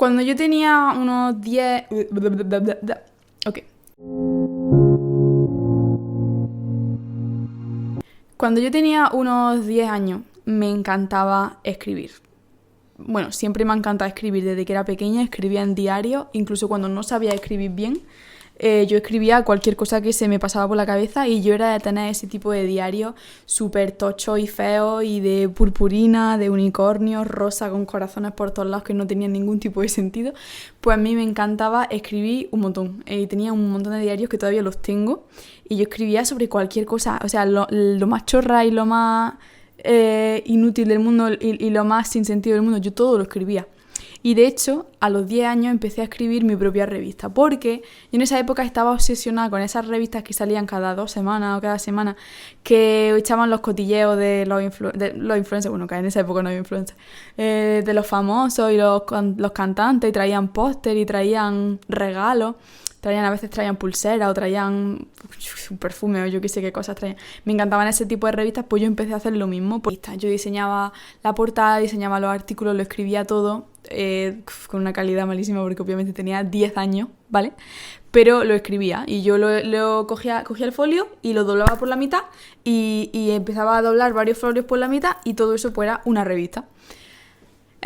Cuando yo tenía unos 10... Ok. Cuando yo tenía unos 10 años, me encantaba escribir. Bueno, siempre me ha encantado escribir. Desde que era pequeña escribía en diario, incluso cuando no sabía escribir bien. Yo escribía cualquier cosa que se me pasaba por la cabeza y yo era de tener ese tipo de diarios súper tochos y feos y de purpurina, de unicornios, rosa con corazones por todos lados que no tenían ningún tipo de sentido. Pues a mí me encantaba escribir un montón. Tenía un montón de diarios que todavía los tengo y yo escribía sobre cualquier cosa, o sea, lo más chorra y lo más inútil del mundo y lo más sin sentido del mundo, yo todo lo escribía. Y de hecho, a los 10 años empecé a escribir mi propia revista, porque yo en esa época estaba obsesionada con esas revistas que salían cada 2 semanas o cada semana, que echaban los cotilleos de los influencers, bueno, que en esa época no había influencers, de los famosos y los cantantes, y traían póster y traían regalos. A veces traían pulseras o traían un perfume o yo qué sé qué cosas traían. Me encantaban ese tipo de revistas, pues yo empecé a hacer lo mismo. Yo diseñaba la portada, diseñaba los artículos, lo escribía todo con una calidad malísima porque obviamente tenía 10 años, ¿vale? Pero lo escribía y yo lo cogía el folio y lo doblaba por la mitad y empezaba a doblar varios folios por la mitad y todo eso pues era una revista.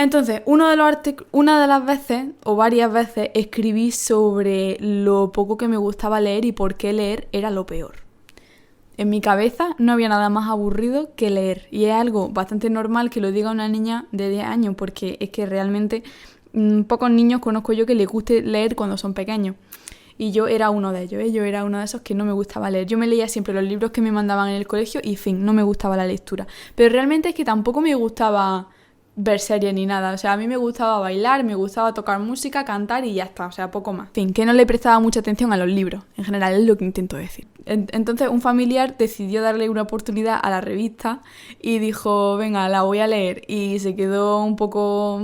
Entonces, una de las veces, o varias veces, escribí sobre lo poco que me gustaba leer y por qué leer era lo peor. En mi cabeza no había nada más aburrido que leer. Y es algo bastante normal que lo diga una niña de 10 años, porque es que realmente pocos niños conozco yo que les guste leer cuando son pequeños. Y yo era uno de ellos, yo era uno de esos que no me gustaba leer. Yo me leía siempre los libros que me mandaban en el colegio y fin, no me gustaba la lectura. Pero realmente es que tampoco me gustaba ver series ni nada, o sea, a mí me gustaba bailar, me gustaba tocar música, cantar y ya está, o sea, poco más. En fin, que no le prestaba mucha atención a los libros, en general es lo que intento decir. Entonces un familiar decidió darle una oportunidad a la revista y dijo, venga, la voy a leer, y se quedó un poco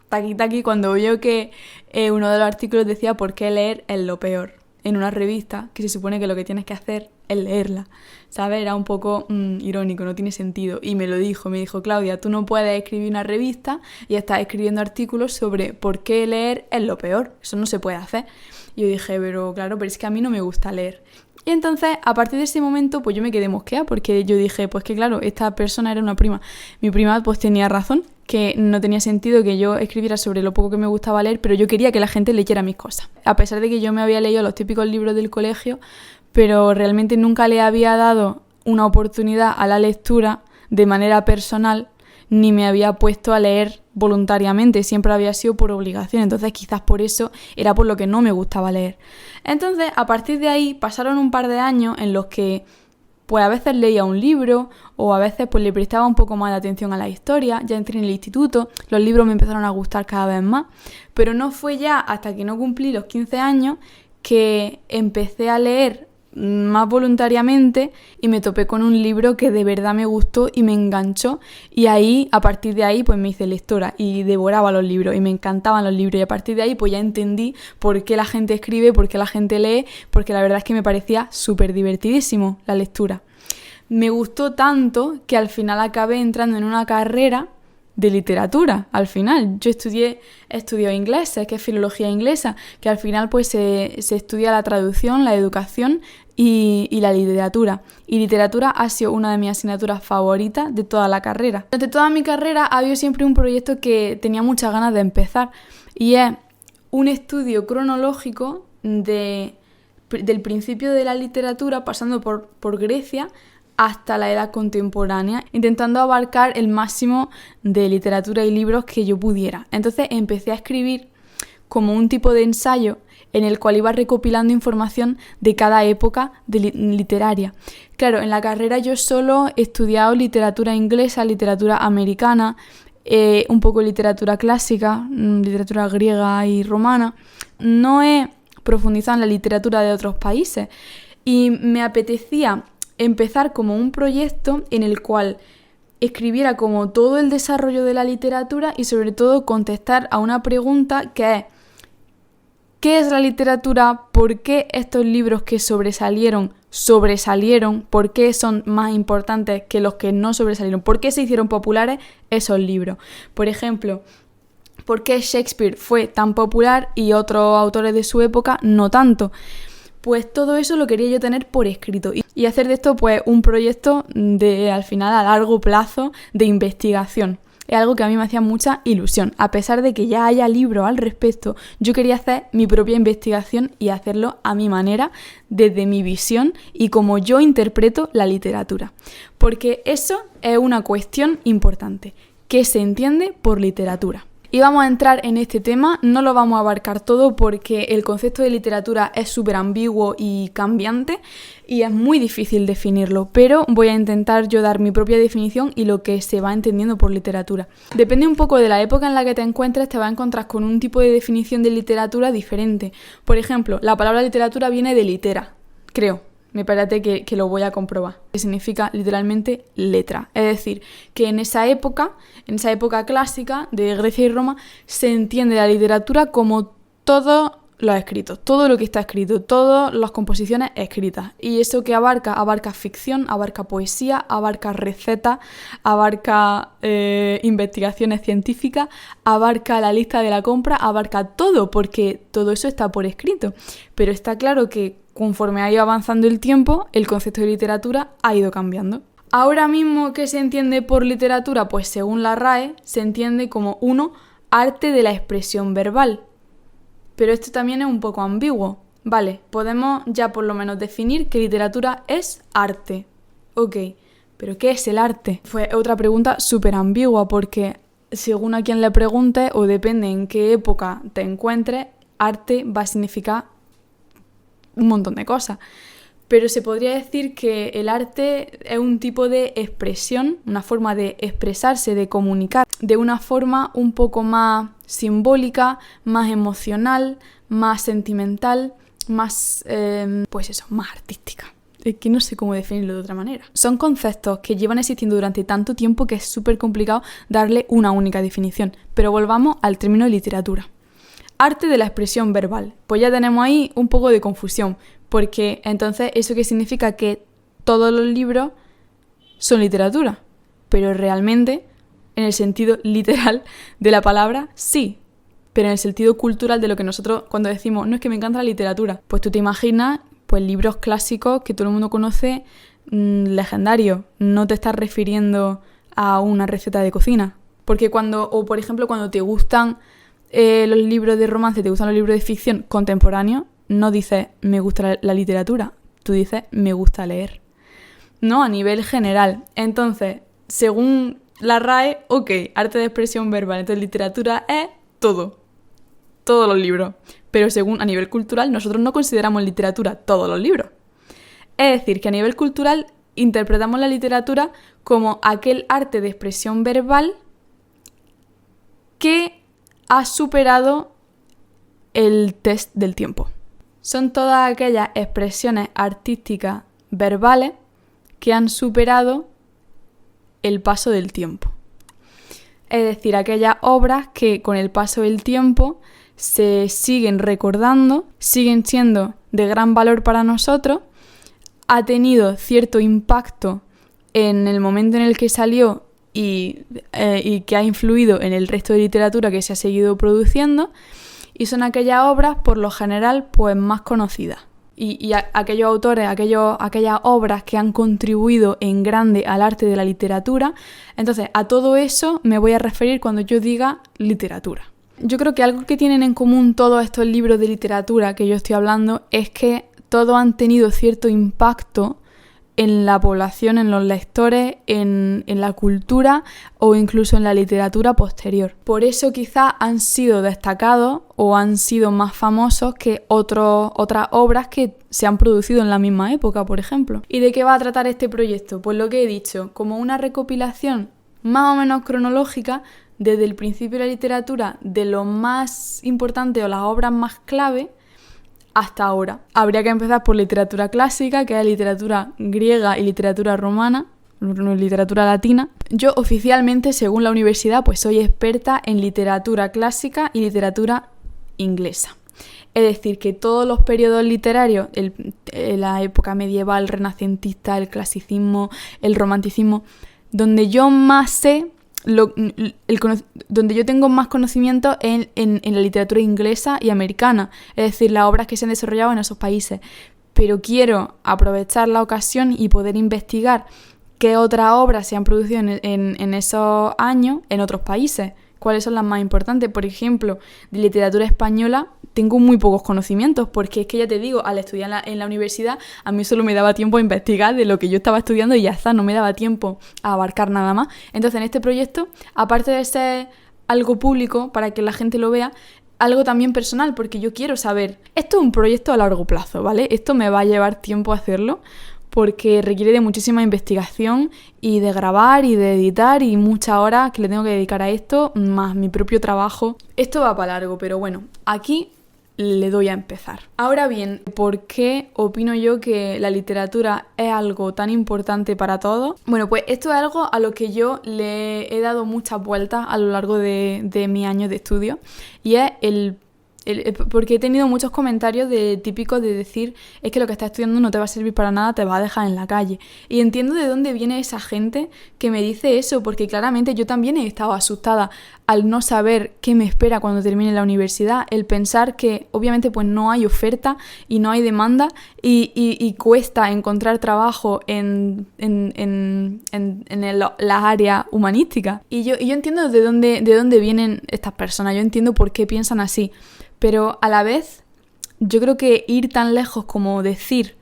taqui cuando vio que uno de los artículos decía por qué leer es lo peor en una revista, que se supone que lo que tienes que hacer es leerla, ¿sabes? Era un poco irónico, no tiene sentido. Y me dijo, Claudia, tú no puedes escribir una revista y estás escribiendo artículos sobre por qué leer es lo peor. Eso no se puede hacer. Y yo dije, pero es que a mí no me gusta leer. Y entonces, a partir de ese momento, pues yo me quedé mosqueada porque yo dije, pues que claro, esta persona era una prima. Mi prima pues tenía razón, que no tenía sentido que yo escribiera sobre lo poco que me gustaba leer, pero yo quería que la gente leyera mis cosas. A pesar de que yo me había leído los típicos libros del colegio, pero realmente nunca le había dado una oportunidad a la lectura de manera personal, ni me había puesto a leer voluntariamente, siempre había sido por obligación, entonces quizás por eso era por lo que no me gustaba leer. Entonces, a partir de ahí pasaron un par de años en los que pues a veces leía un libro o a veces pues le prestaba un poco más de atención a la historia. Ya entré en el instituto, los libros me empezaron a gustar cada vez más, pero no fue ya hasta que no cumplí los 15 años que empecé a leer más voluntariamente y me topé con un libro que de verdad me gustó y me enganchó, y ahí, a partir de ahí, pues me hice lectora y devoraba los libros y me encantaban los libros, y a partir de ahí pues ya entendí por qué la gente escribe, por qué la gente lee, porque la verdad es que me parecía súper divertidísimo la lectura. Me gustó tanto que al final acabé entrando en una carrera de literatura. Al final yo estudié inglés, que es filología inglesa, que al final pues se estudia la traducción, la educación y la literatura. Y literatura ha sido una de mis asignaturas favoritas de toda la carrera. Durante toda mi carrera ha habido siempre un proyecto que tenía muchas ganas de empezar, y es un estudio cronológico del principio de la literatura, pasando por Grecia hasta la edad contemporánea, intentando abarcar el máximo de literatura y libros que yo pudiera. Entonces empecé a escribir como un tipo de ensayo en el cual iba recopilando información de cada época literaria. Claro, en la carrera yo solo he estudiado literatura inglesa, literatura americana, un poco de literatura clásica, literatura griega y romana. No he profundizado en la literatura de otros países y me apetecía empezar como un proyecto en el cual escribiera como todo el desarrollo de la literatura y sobre todo contestar a una pregunta que es: ¿qué es la literatura? ¿Por qué estos libros que sobresalieron? ¿Por qué son más importantes que los que no sobresalieron? ¿Por qué se hicieron populares esos libros? Por ejemplo, ¿Por qué Shakespeare fue tan popular y otros autores de su época no tanto? Pues todo eso lo quería yo tener por escrito y hacer de esto pues un proyecto de al final a largo plazo de investigación. Es algo que a mí me hacía mucha ilusión. A pesar de que ya haya libros al respecto, yo quería hacer mi propia investigación y hacerlo a mi manera, desde mi visión y como yo interpreto la literatura. Porque eso es una cuestión importante. ¿Qué se entiende por literatura? Y vamos a entrar en este tema, no lo vamos a abarcar todo porque el concepto de literatura es súper ambiguo y cambiante y es muy difícil definirlo, pero voy a intentar yo dar mi propia definición y lo que se va entendiendo por literatura. Depende un poco de la época en la que te encuentres, te vas a encontrar con un tipo de definición de literatura diferente. Por ejemplo, la palabra literatura viene de litera, creo. Me parece que lo voy a comprobar. Que significa literalmente letra. Es decir, que en esa época clásica de Grecia y Roma, se entiende la literatura como todos los escritos, todo lo que está escrito, todas las composiciones escritas. Y eso que abarca ficción, abarca poesía, abarca recetas, abarca investigaciones científicas, abarca la lista de la compra, abarca todo, porque todo eso está por escrito. Pero está claro que conforme ha ido avanzando el tiempo, el concepto de literatura ha ido cambiando. Ahora mismo, ¿qué se entiende por literatura? Pues según la RAE, se entiende como arte de la expresión verbal. Pero esto también es un poco ambiguo. Vale, podemos ya por lo menos definir que literatura es arte. Ok, ¿pero qué es el arte? Fue otra pregunta súper ambigua porque según a quien le pregunte o depende en qué época te encuentres, arte va a significar un montón de cosas. Pero se podría decir que el arte es un tipo de expresión, una forma de expresarse, de comunicar, de una forma un poco más simbólica, más emocional, más sentimental, más, más artística. Es que no sé cómo definirlo de otra manera. Son conceptos que llevan existiendo durante tanto tiempo que es súper complicado darle una única definición. Pero volvamos al término de literatura. Arte de la expresión verbal. Pues ya tenemos ahí un poco de confusión, porque entonces eso qué significa que todos los libros son literatura, pero realmente en el sentido literal de la palabra sí, pero en el sentido cultural de lo que nosotros cuando decimos no es que me encanta la literatura, pues tú te imaginas pues libros clásicos que todo el mundo conoce, legendarios, no te estás refiriendo a una receta de cocina, porque por ejemplo cuando te gustan los libros de romance, te gustan los libros de ficción contemporáneos, no dices me gusta la literatura, tú dices me gusta leer, ¿no? A nivel general. Entonces, según la RAE, ok, arte de expresión verbal, entonces literatura es todos los libros. Pero según a nivel cultural, nosotros no consideramos literatura todos los libros. Es decir, que a nivel cultural interpretamos la literatura como aquel arte de expresión verbal que ha superado el test del tiempo. Son todas aquellas expresiones artísticas verbales que han superado el paso del tiempo. Es decir, aquellas obras que con el paso del tiempo se siguen recordando, siguen siendo de gran valor para nosotros, ha tenido cierto impacto en el momento en el que salió y que ha influido en el resto de literatura que se ha seguido produciendo, y son aquellas obras por lo general pues más conocidas. Y aquellos autores, aquellas obras que han contribuido en grande al arte de la literatura. Entonces, a todo eso me voy a referir cuando yo diga literatura. Yo creo que algo que tienen en común todos estos libros de literatura que yo estoy hablando es que todos han tenido cierto impacto en la población, en los lectores, en la cultura o incluso en la literatura posterior. Por eso quizás han sido destacados o han sido más famosos que otras obras que se han producido en la misma época, por ejemplo. ¿Y de qué va a tratar este proyecto? Pues lo que he dicho, como una recopilación más o menos cronológica desde el principio de la literatura, de lo más importante o las obras más clave, hasta ahora. Habría que empezar por literatura clásica, que es literatura griega y literatura romana, literatura latina. Yo oficialmente, según la universidad, pues soy experta en literatura clásica y literatura inglesa. Es decir, que todos los periodos literarios, la época medieval, renacentista, el clasicismo, el romanticismo, donde yo más sé donde yo tengo más conocimiento en la literatura inglesa y americana, es decir, las obras que se han desarrollado en esos países. Pero quiero aprovechar la ocasión y poder investigar qué otras obras se han producido en esos años en otros países, cuáles son las más importantes. Por ejemplo, de literatura española tengo muy pocos conocimientos, porque es que ya te digo, al estudiar en la universidad a mí solo me daba tiempo a investigar de lo que yo estaba estudiando y ya está, no me daba tiempo a abarcar nada más. Entonces en este proyecto, aparte de ser algo público para que la gente lo vea, algo también personal, porque yo quiero saber, esto es un proyecto a largo plazo, ¿vale? Esto me va a llevar tiempo hacerlo, porque requiere de muchísima investigación y de grabar y de editar y muchas horas que le tengo que dedicar a esto, más mi propio trabajo. Esto va para largo, pero bueno, aquí le doy a empezar. Ahora bien, ¿por qué opino yo que la literatura es algo tan importante para todos? Bueno, pues esto es algo a lo que yo le he dado muchas vueltas a lo largo de mis años de estudio, y es porque he tenido muchos comentarios típicos de decir, es que lo que estás estudiando no te va a servir para nada, te va a dejar en la calle. Y entiendo de dónde viene esa gente que me dice eso, porque claramente yo también he estado asustada al no saber qué me espera cuando termine la universidad, el pensar que obviamente pues no hay oferta y no hay demanda y cuesta encontrar trabajo en las áreas humanísticas. Y yo entiendo de dónde vienen estas personas, yo entiendo por qué piensan así. Pero a la vez, yo creo que ir tan lejos como decir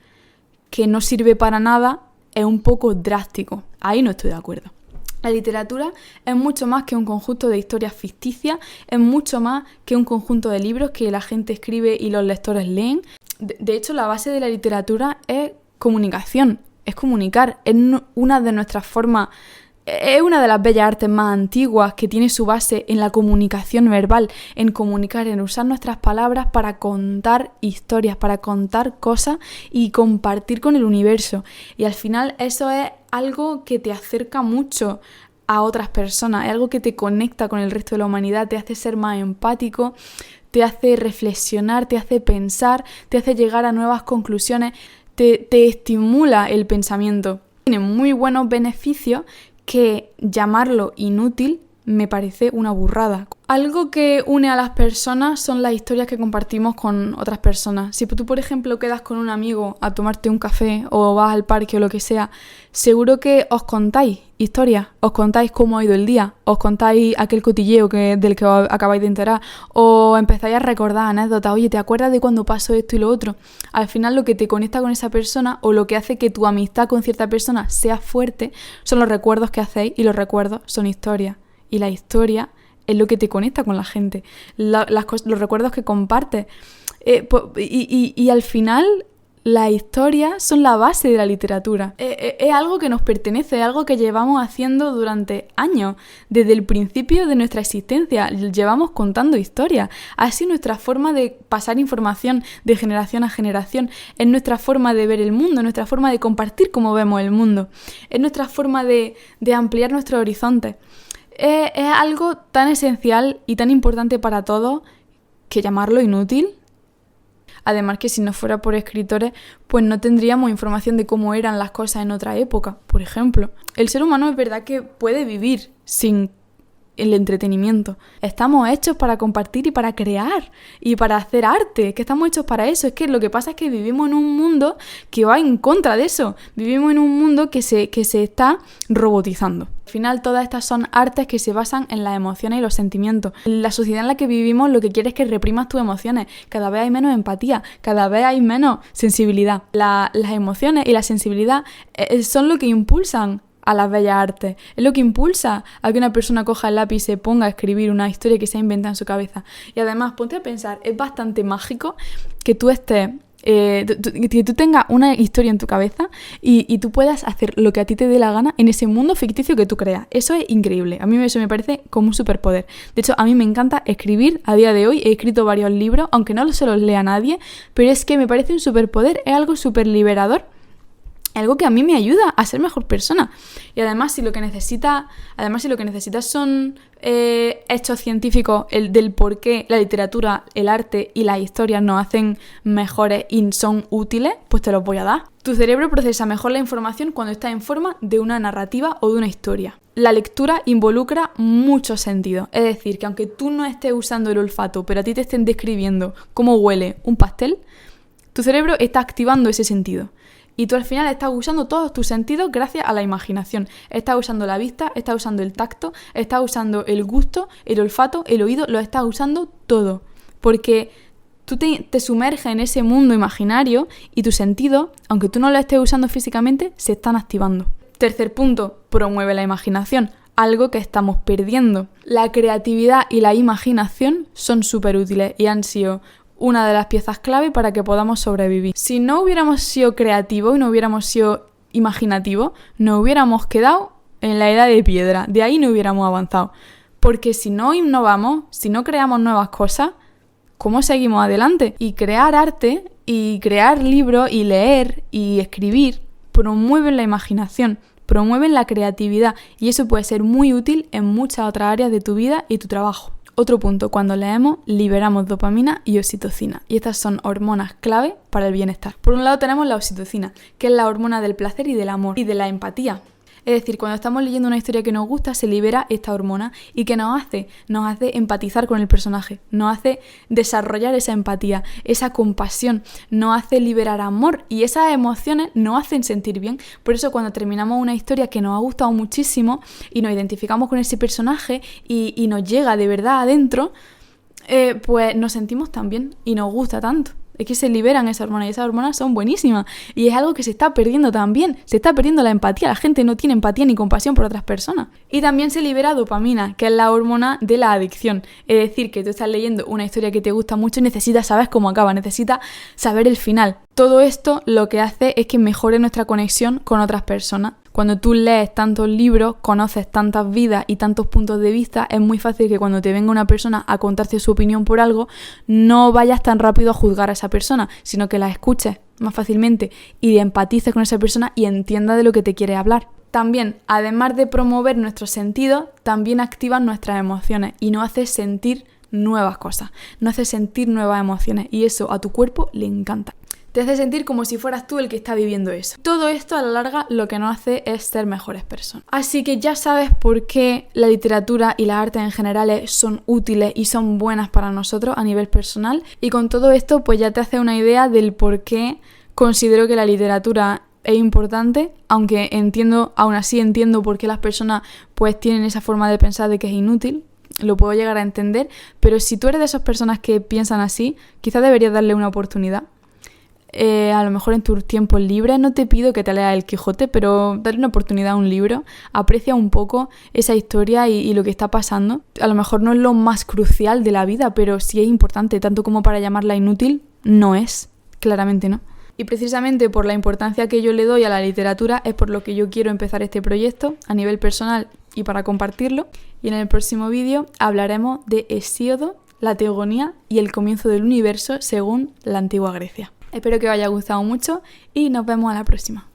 que no sirve para nada es un poco drástico. Ahí no estoy de acuerdo. La literatura es mucho más que un conjunto de historias ficticias, es mucho más que un conjunto de libros que la gente escribe y los lectores leen. De hecho, la base de la literatura es comunicación, es comunicar, es una de nuestras formas. Es una de las bellas artes más antiguas que tiene su base en la comunicación verbal, en comunicar, en usar nuestras palabras para contar historias, para contar cosas y compartir con el universo. Y al final eso es algo que te acerca mucho a otras personas, es algo que te conecta con el resto de la humanidad, te hace ser más empático, te hace reflexionar, te hace pensar, te hace llegar a nuevas conclusiones, te estimula el pensamiento. Tiene muy buenos beneficios que llamarlo inútil me parece una burrada. Algo que une a las personas son las historias que compartimos con otras personas. Si tú, por ejemplo, quedas con un amigo a tomarte un café o vas al parque o lo que sea, seguro que os contáis historias, os contáis cómo ha ido el día, os contáis aquel cotilleo del que os acabáis de enterar, o empezáis a recordar anécdotas. Oye, ¿te acuerdas de cuando pasó esto y lo otro? Al final lo que te conecta con esa persona o lo que hace que tu amistad con cierta persona sea fuerte son los recuerdos que hacéis, y los recuerdos son historias. Y la historia es lo que te conecta con la gente, los recuerdos que compartes. Y al final, las historias son la base de la literatura. Es algo que nos pertenece, es algo que llevamos haciendo durante años. Desde el principio de nuestra existencia, llevamos contando historias. Así nuestra forma de pasar información de generación a generación, es nuestra forma de ver el mundo, nuestra forma de compartir cómo vemos el mundo, es nuestra forma de ampliar nuestros horizontes. Es algo tan esencial y tan importante para todos que llamarlo inútil. Además que si no fuera por escritores, pues no tendríamos información de cómo eran las cosas en otra época, por ejemplo. El ser humano es verdad que puede vivir sin el entretenimiento. Estamos hechos para compartir y para crear y para hacer arte, que estamos hechos para eso. Es que lo que pasa es que vivimos en un mundo que va en contra de eso. Vivimos en un mundo que se está robotizando. Al final todas estas son artes que se basan en las emociones y los sentimientos. La sociedad en la que vivimos lo que quiere es que reprimas tus emociones. Cada vez hay menos empatía, cada vez hay menos sensibilidad. Las emociones y la sensibilidad son lo que impulsan a las bellas artes. Es lo que impulsa a que una persona coja el lápiz y se ponga a escribir una historia que se ha inventado en su cabeza. Y además, ponte a pensar, es bastante mágico que tú estés... que tú tengas una historia en tu cabeza y tú puedas hacer lo que a ti te dé la gana en ese mundo ficticio que tú creas. Eso es increíble. A mí eso me parece como un superpoder. De hecho, a mí me encanta escribir. A día de hoy he escrito varios libros, aunque no se los lea nadie, pero es que me parece un superpoder. Es algo súper liberador. algo que a mí me ayuda a ser mejor persona. Y además, si lo que necesitas son hechos científicos del por qué la literatura, el arte y las historias nos hacen mejores y son útiles, pues te los voy a dar. Tu cerebro procesa mejor la información cuando está en forma de una narrativa o de una historia. La lectura involucra muchos sentidos. Es decir, que aunque tú no estés usando el olfato, pero a ti te estén describiendo cómo huele un pastel, tu cerebro está activando ese sentido. Y tú al final estás usando todos tus sentidos gracias a la imaginación. Estás usando la vista, estás usando el tacto, estás usando el gusto, el olfato, el oído, lo estás usando todo. Porque tú te sumerges en ese mundo imaginario y tus sentidos, aunque tú no lo estés usando físicamente, se están activando. Tercer punto, promueve la imaginación. Algo que estamos perdiendo. La creatividad y la imaginación son súper útiles y han sido una de las piezas clave para que podamos sobrevivir. Si no hubiéramos sido creativos y no hubiéramos sido imaginativos, nos hubiéramos quedado en la edad de piedra. De ahí no hubiéramos avanzado. Porque si no innovamos, si no creamos nuevas cosas, ¿cómo seguimos adelante? Y crear arte, y crear libros, y leer, y escribir, promueven la imaginación, promueven la creatividad. Y eso puede ser muy útil en muchas otras áreas de tu vida y tu trabajo. Otro punto, cuando leemos liberamos dopamina y oxitocina y estas son hormonas clave para el bienestar. Por un lado tenemos la oxitocina, que es la hormona del placer y del amor y de la empatía. Es decir, cuando estamos leyendo una historia que nos gusta, se libera esta hormona y que nos hace empatizar con el personaje, nos hace desarrollar esa empatía, esa compasión, nos hace liberar amor y esas emociones nos hacen sentir bien. Por eso cuando terminamos una historia que nos ha gustado muchísimo y nos identificamos con ese personaje y nos llega de verdad adentro, pues nos sentimos tan bien y nos gusta tanto. Es que se liberan esas hormonas y esas hormonas son buenísimas. Y es algo que se está perdiendo también. Se está perdiendo la empatía. La gente no tiene empatía ni compasión por otras personas. Y también se libera dopamina, que es la hormona de la adicción. Es decir, que tú estás leyendo una historia que te gusta mucho y necesitas saber cómo acaba, necesitas saber el final. Todo esto lo que hace es que mejore nuestra conexión con otras personas. Cuando tú lees tantos libros, conoces tantas vidas y tantos puntos de vista, es muy fácil que cuando te venga una persona a contarte su opinión por algo, no vayas tan rápido a juzgar a esa persona, sino que la escuches más fácilmente y empatices con esa persona y entiendas de lo que te quiere hablar. También, además de promover nuestros sentidos, también activan nuestras emociones y nos hace sentir nuevas cosas, nos hace sentir nuevas emociones y eso a tu cuerpo le encanta. Te hace sentir como si fueras tú el que está viviendo eso. Todo esto a la larga lo que nos hace es ser mejores personas. Así que ya sabes por qué la literatura y las artes en general son útiles y son buenas para nosotros a nivel personal. Y con todo esto pues ya te hace una idea del por qué considero que la literatura es importante, aunque aún así entiendo por qué las personas pues tienen esa forma de pensar de que es inútil. Lo puedo llegar a entender, pero si tú eres de esas personas que piensan así, quizás deberías darle una oportunidad. A lo mejor en tus tiempos libres, no te pido que te leas El Quijote, pero dale una oportunidad a un libro, aprecia un poco esa historia y lo que está pasando. A lo mejor no es lo más crucial de la vida, pero sí es importante, tanto como para llamarla inútil, no es, claramente no. Y precisamente por la importancia que yo le doy a la literatura es por lo que yo quiero empezar este proyecto a nivel personal y para compartirlo. Y en el próximo vídeo hablaremos de Hesíodo, la teogonía y el comienzo del universo según la antigua Grecia. Espero que os haya gustado mucho y nos vemos a la próxima.